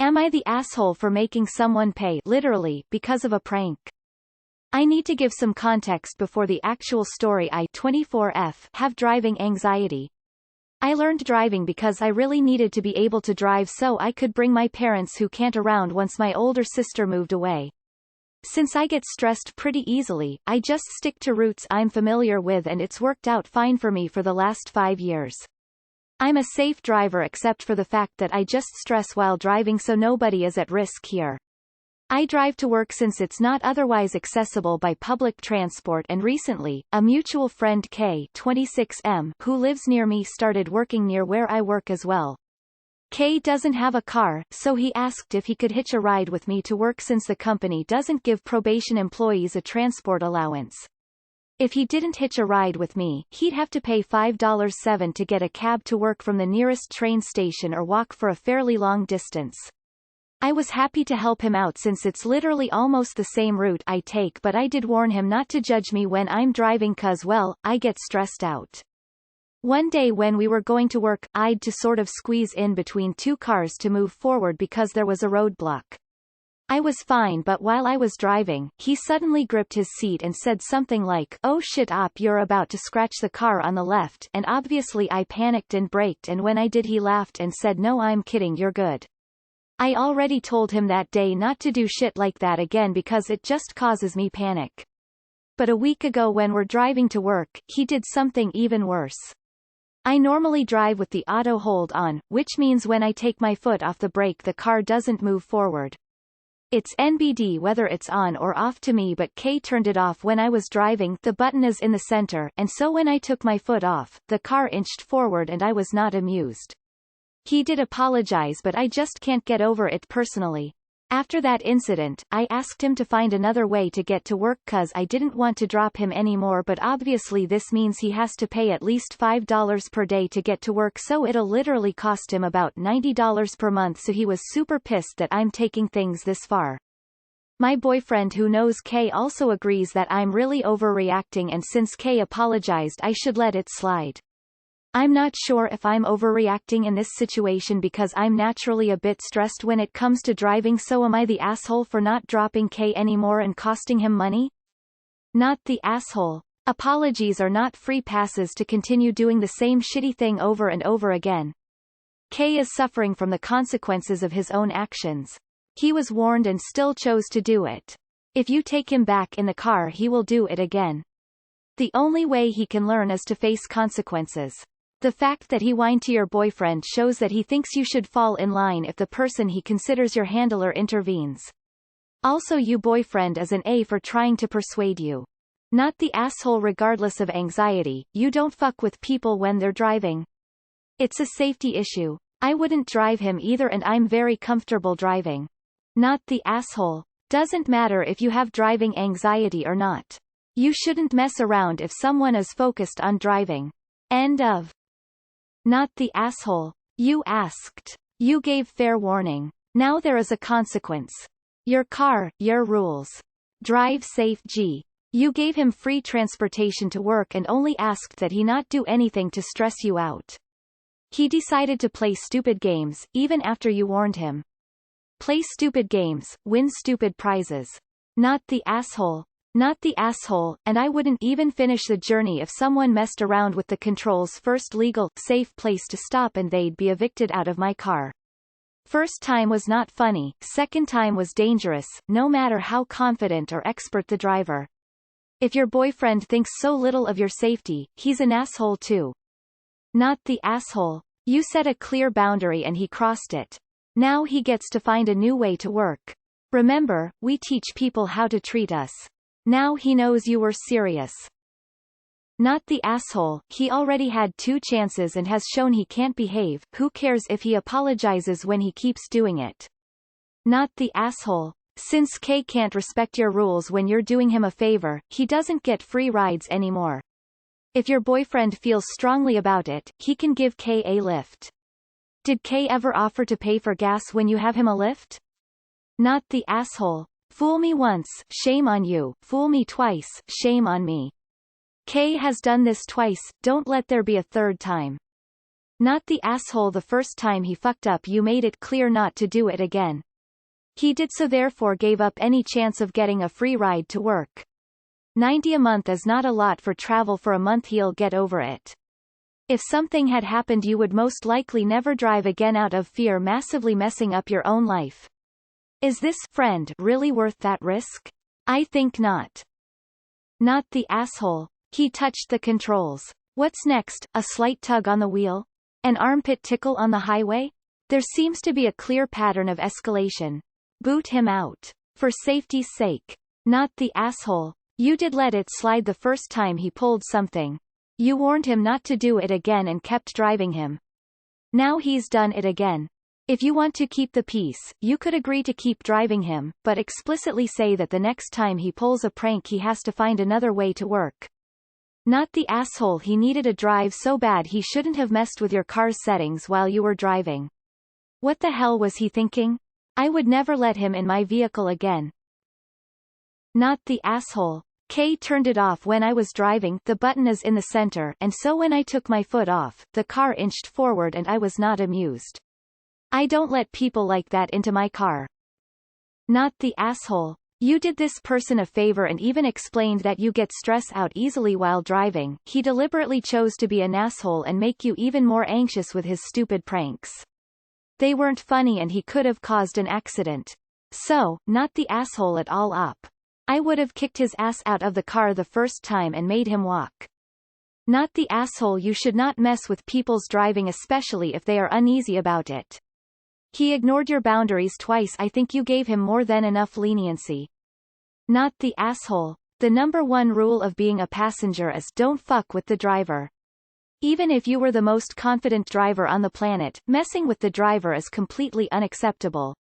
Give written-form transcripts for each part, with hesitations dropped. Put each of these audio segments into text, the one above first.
Am I the asshole for making someone pay literally because of a prank? I need to give some context before the actual story. I 24F have driving anxiety. I learned driving because I really needed to be able to drive so I could bring my parents who can't around once my older sister moved away. Since I get stressed pretty easily, I just stick to routes I'm familiar with and it's worked out fine for me for the last 5 years. I'm a safe driver except for the fact that I just stress while driving so nobody is at risk here. I drive to work since it's not otherwise accessible by public transport and recently, a mutual friend K 26M who lives near me started working near where I work as well. K doesn't have a car, so he asked if he could hitch a ride with me to work since the company doesn't give probation employees a transport allowance. If he didn't hitch a ride with me, he'd have to pay $5.07 to get a cab to work from the nearest train station or walk for a fairly long distance. I was happy to help him out since it's literally almost the same route I take, but I did warn him not to judge me when I'm driving cause well, I get stressed out. One day when we were going to work, I'd to sort of squeeze in between two cars to move forward because there was a roadblock. I was fine, but while I was driving, he suddenly gripped his seat and said something like, "Oh shit op, you're about to scratch the car on the left," and obviously I panicked and braked, and when I did he laughed and said, "No, I'm kidding, you're good." I already told him that day not to do shit like that again because it just causes me panic. But a week ago when we're driving to work, he did something even worse. I normally drive with the auto hold on, which means when I take my foot off the brake the car doesn't move forward. It's NBD whether it's on or off to me, but K turned it off when I was driving. The button is in the center, and so when I took my foot off, the car inched forward and I was not amused. He did apologize, but I just can't get over it personally. After that incident, I asked him to find another way to get to work cause I didn't want to drop him anymore, but obviously this means he has to pay at least $5 per day to get to work, so it'll literally cost him about $90 per month, so he was super pissed that I'm taking things this far. My boyfriend who knows K also agrees that I'm really overreacting, and since K apologized I should let it slide. I'm not sure if I'm overreacting in this situation because I'm naturally a bit stressed when it comes to driving, so am I the asshole for not dropping K anymore and costing him money? Not the asshole. Apologies are not free passes to continue doing the same shitty thing over and over again. K is suffering from the consequences of his own actions. He was warned and still chose to do it. If you take him back in the car he will do it again. The only way he can learn is to face consequences. The fact that he whined to your boyfriend shows that he thinks you should fall in line if the person he considers your handler intervenes. Also, you boyfriend is an A for trying to persuade you. Not the asshole regardless of anxiety, you don't fuck with people when they're driving. It's a safety issue. I wouldn't drive him either and I'm very comfortable driving. Not the asshole. Doesn't matter if you have driving anxiety or not. You shouldn't mess around if someone is focused on driving. End of. Not the asshole. You asked. You gave fair warning. Now there is a consequence. Your car, your rules. Drive safe G. You gave him free transportation to work and only asked that he not do anything to stress you out. He decided to play stupid games, even after you warned him. Play stupid games, win stupid prizes. Not the asshole. Not the asshole, and I wouldn't even finish the journey if someone messed around with the controls. First legal, safe place to stop and they'd be evicted out of my car. First time was not funny, second time was dangerous, no matter how confident or expert the driver. If your boyfriend thinks so little of your safety, he's an asshole too. Not the asshole. You set a clear boundary and he crossed it. Now he gets to find a new way to work. Remember, we teach people how to treat us. Now he knows you were serious. Not the asshole. He already had 2 chances and has shown he can't behave. Who cares if he apologizes when he keeps doing it? Not the asshole. Since K can't respect your rules when you're doing him a favor, he doesn't get free rides anymore. If your boyfriend feels strongly about it, he can give K a lift. Did K ever offer to pay for gas when you have him a lift? Not the asshole. Fool me once, shame on you. Fool me twice, shame on me. K has done this twice, don't let there be a third time. Not the asshole the first time he fucked up you made it clear not to do it again. He did so therefore gave up any chance of getting a free ride to work. 90 a month is not a lot for travel for a month, he'll get over it. If something had happened you would most likely never drive again out of fear massively messing up your own life. Is this, friend, really worth that risk? I think not. Not the asshole. He touched the controls. What's next, a slight tug on the wheel? An armpit tickle on the highway? There seems to be a clear pattern of escalation. Boot him out. For safety's sake. Not the asshole. You did let it slide the first time he pulled something. You warned him not to do it again and kept driving him. Now he's done it again. If you want to keep the peace, you could agree to keep driving him, but explicitly say that the next time he pulls a prank he has to find another way to work. Not the asshole. He needed a drive so bad he shouldn't have messed with your car's settings while you were driving. What the hell was he thinking? I would never let him in my vehicle again. Not the asshole. Kay turned it off when I was driving, the button is in the center, and so when I took my foot off, the car inched forward and I was not amused. I don't let people like that into my car. Not the asshole. You did this person a favor and even explained that you get stress out easily while driving. He deliberately chose to be an asshole and make you even more anxious with his stupid pranks. They weren't funny and he could have caused an accident. So, not the asshole at all up. I would have kicked his ass out of the car the first time and made him walk. Not the asshole. You should not mess with people's driving especially if they are uneasy about it. He ignored your boundaries twice. I think you gave him more than enough leniency. Not the asshole. The number one rule of being a passenger is don't fuck with the driver. Even if you were the most confident driver on the planet, messing with the driver is completely unacceptable.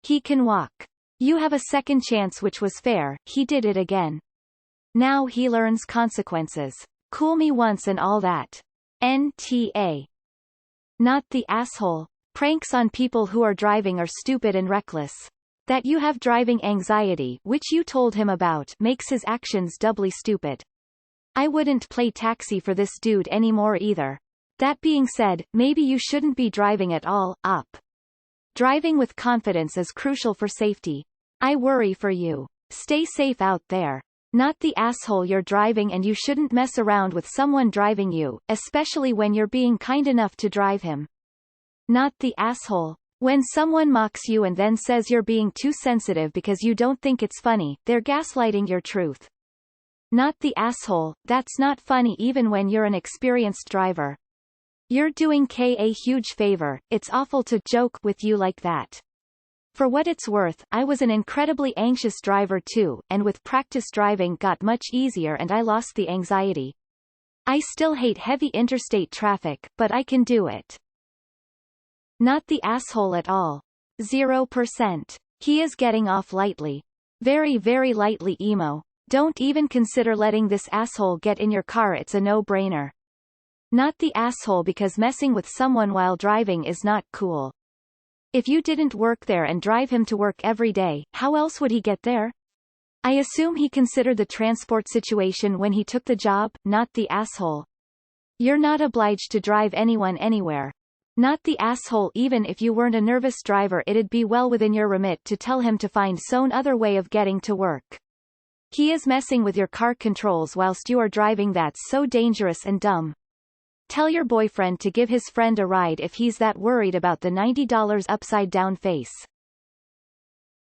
He can walk. You have a second chance which was fair, he did it again. Now he learns consequences. Cool me once and all that. NTA. Not the asshole. Pranks on people who are driving are stupid and reckless. That you have driving anxiety, which you told him about, makes his actions doubly stupid. I wouldn't play taxi for this dude anymore either. That being said, maybe you shouldn't be driving at all, up. Driving with confidence is crucial for safety. I worry for you. Stay safe out there. Not the asshole. You're driving and you shouldn't mess around with someone driving you, especially when you're being kind enough to drive him. Not the asshole. When someone mocks you and then says you're being too sensitive because you don't think it's funny, they're gaslighting your truth. Not the asshole. That's not funny even when you're an experienced driver. You're doing Kay a huge favor. It's awful to joke with you like that. For what it's worth, I was an incredibly anxious driver too, and with practice driving got much easier and I lost the anxiety. I still hate heavy interstate traffic, but I can do it. Not the asshole at all. 0%. He is getting off lightly. Very very lightly emo. Don't even consider letting this asshole get in your car. It's a no-brainer. Not the asshole because messing with someone while driving is not cool. If you didn't work there and drive him to work every day, how else would he get there? I assume he considered the transport situation when he took the job. Not the asshole. You're not obliged to drive anyone anywhere. Not the asshole. Even if you weren't a nervous driver, it'd be well within your remit to tell him to find some other way of getting to work. He is messing with your car controls whilst you are driving. That's so dangerous and dumb. Tell your boyfriend to give his friend a ride if he's that worried about the $90 upside down face.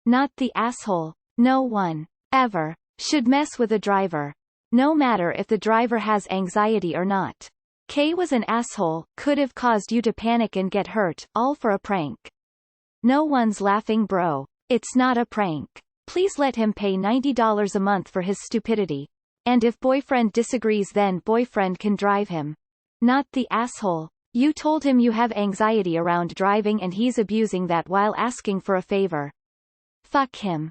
Not the asshole. No one, ever, should mess with a driver. No matter if the driver has anxiety or not. Kay was an asshole, could have caused you to panic and get hurt, all for a prank. No one's laughing, bro. It's not a prank. Please let him pay $90 a month for his stupidity. And if boyfriend disagrees, then boyfriend can drive him. Not the asshole. You told him you have anxiety around driving and he's abusing that while asking for a favor. Fuck him.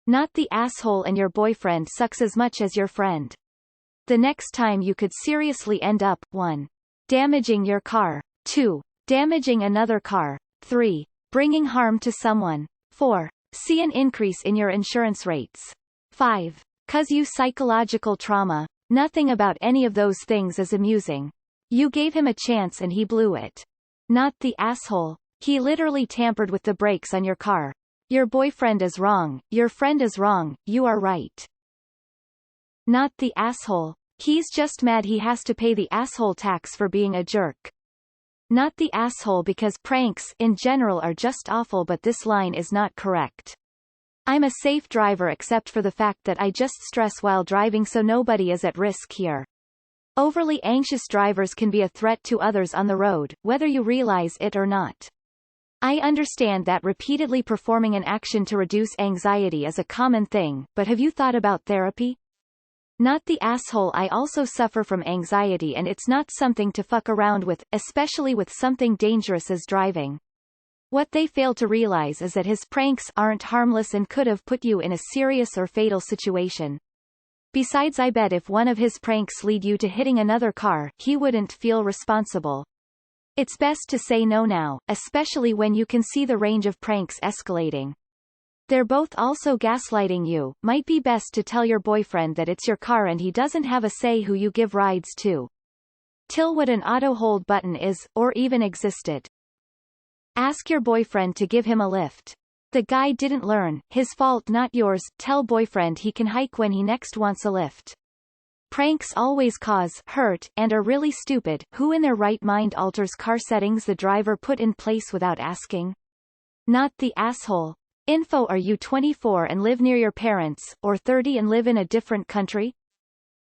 Not the asshole. And your boyfriend sucks as much as your friend. The next time you could seriously end up, 1. Damaging your car. 2. Damaging another car. 3. Bringing harm to someone. 4. See an increase in your insurance rates. 5. Cause you psychological trauma. Nothing about any of those things is amusing. You gave him a chance and he blew it. Not the asshole. He literally tampered with the brakes on your car. Your boyfriend is wrong, your friend is wrong, you are right. Not the asshole. He's just mad he has to pay the asshole tax for being a jerk. Not the asshole because pranks in general are just awful, but this line is not correct. I'm a safe driver except for the fact that I just stress while driving so nobody is at risk here. Overly anxious drivers can be a threat to others on the road, whether you realize it or not. I understand that repeatedly performing an action to reduce anxiety is a common thing, but have you thought about therapy? Not the asshole. I also suffer from anxiety and it's not something to fuck around with, especially with something dangerous as driving. What they fail to realize is that his pranks aren't harmless and could have put you in a serious or fatal situation. Besides, I bet if one of his pranks lead you to hitting another car, he wouldn't feel responsible. It's best to say no now, especially when you can see the range of pranks escalating. They're both also gaslighting you. Might be best to tell your boyfriend that it's your car and he doesn't have a say who you give rides to. Till what an auto hold button is, or even existed. Ask your boyfriend to give him a lift. The guy didn't learn, his fault not yours. Tell boyfriend he can hike when he next wants a lift. Pranks always cause hurt and are really stupid. Who in their right mind alters car settings the driver put in place without asking? Not the asshole. Info: are you 24 and live near your parents, or 30 and live in a different country?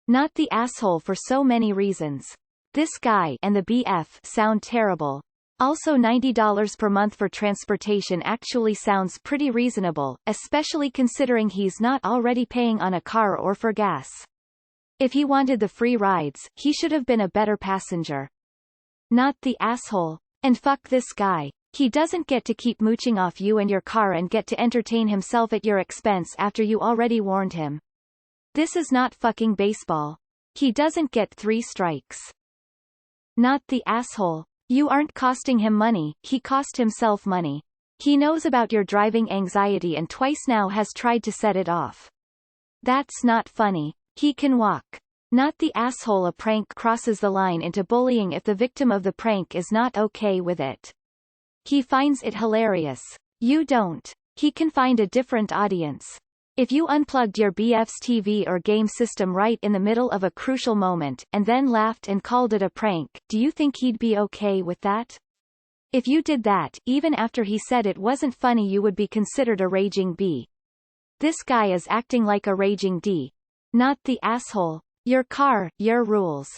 Not the asshole for so many reasons. This guy and the BF sound terrible. Also, $90 per month for transportation actually sounds pretty reasonable, especially considering he's not already paying on a car or for gas. If he wanted the free rides, he should have been a better passenger. Not the asshole. And fuck this guy. He doesn't get to keep mooching off you and your car and get to entertain himself at your expense after you already warned him. This is not fucking baseball. He doesn't get 3 strikes. Not the asshole. You aren't costing him money, he cost himself money. He knows about your driving anxiety and twice now has tried to set it off. That's not funny. He can walk. Not the asshole. A prank crosses the line into bullying if the victim of the prank is not okay with it. He finds it hilarious. You don't. He can find a different audience. If you unplugged your BF's TV or game system right in the middle of a crucial moment, and then laughed and called it a prank, do you think he'd be okay with that? If you did that, even after he said it wasn't funny, you would be considered a raging B. This guy is acting like a raging D. Not the asshole. Your car, your rules.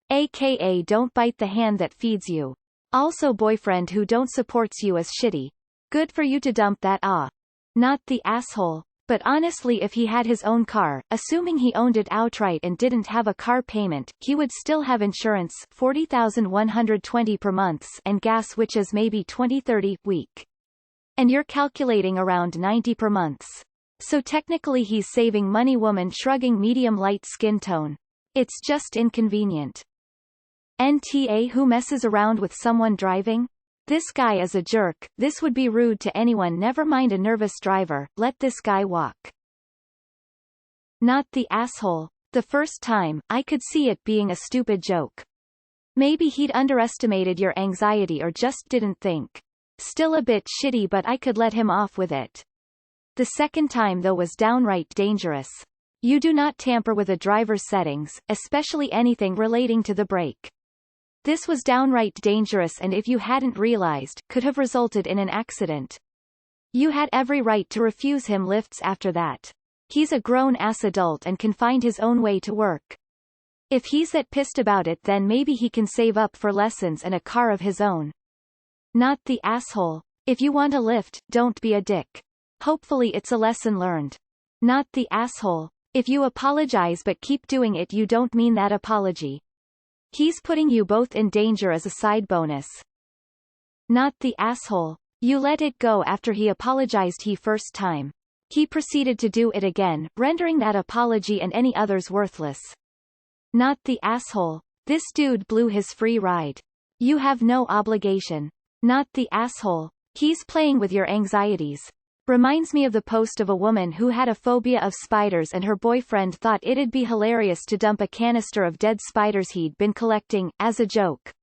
AKA don't bite the hand that feeds you. Also, boyfriend who don't supports you is shitty. Good for you to dump that. Not the asshole. But honestly, if he had his own car, assuming he owned it outright and didn't have a car payment, he would still have insurance, $40,120 per month, and gas, which is maybe $20-30 week. And you're calculating around $90 per month. So technically he's saving money. Woman shrugging, medium light skin tone. It's just inconvenient. NTA: who messes around with someone driving? This guy is a jerk. This would be rude to anyone, never mind a nervous driver. Let this guy walk. Not the asshole. The first time, I could see it being a stupid joke. Maybe he'd underestimated your anxiety or just didn't think. Still a bit shitty, but I could let him off with it. The second time though was downright dangerous. You do not tamper with a driver's settings, especially anything relating to the brake. This was downright dangerous and if you hadn't realized, could have resulted in an accident. You had every right to refuse him lifts after that. He's a grown-ass adult and can find his own way to work. If he's that pissed about it, then maybe he can save up for lessons and a car of his own. Not the asshole. If you want a lift, don't be a dick. Hopefully it's a lesson learned. Not the asshole. If you apologize but keep doing it, you don't mean that apology. He's putting you both in danger as a side bonus. Not the asshole. You let it go after he apologized he first time. He proceeded to do it again, rendering that apology and any others worthless. Not the asshole. This dude blew his free ride. You have no obligation. Not the asshole. He's playing with your anxieties. Reminds me of the post of a woman who had a phobia of spiders and her boyfriend thought it'd be hilarious to dump a canister of dead spiders he'd been collecting, as a joke.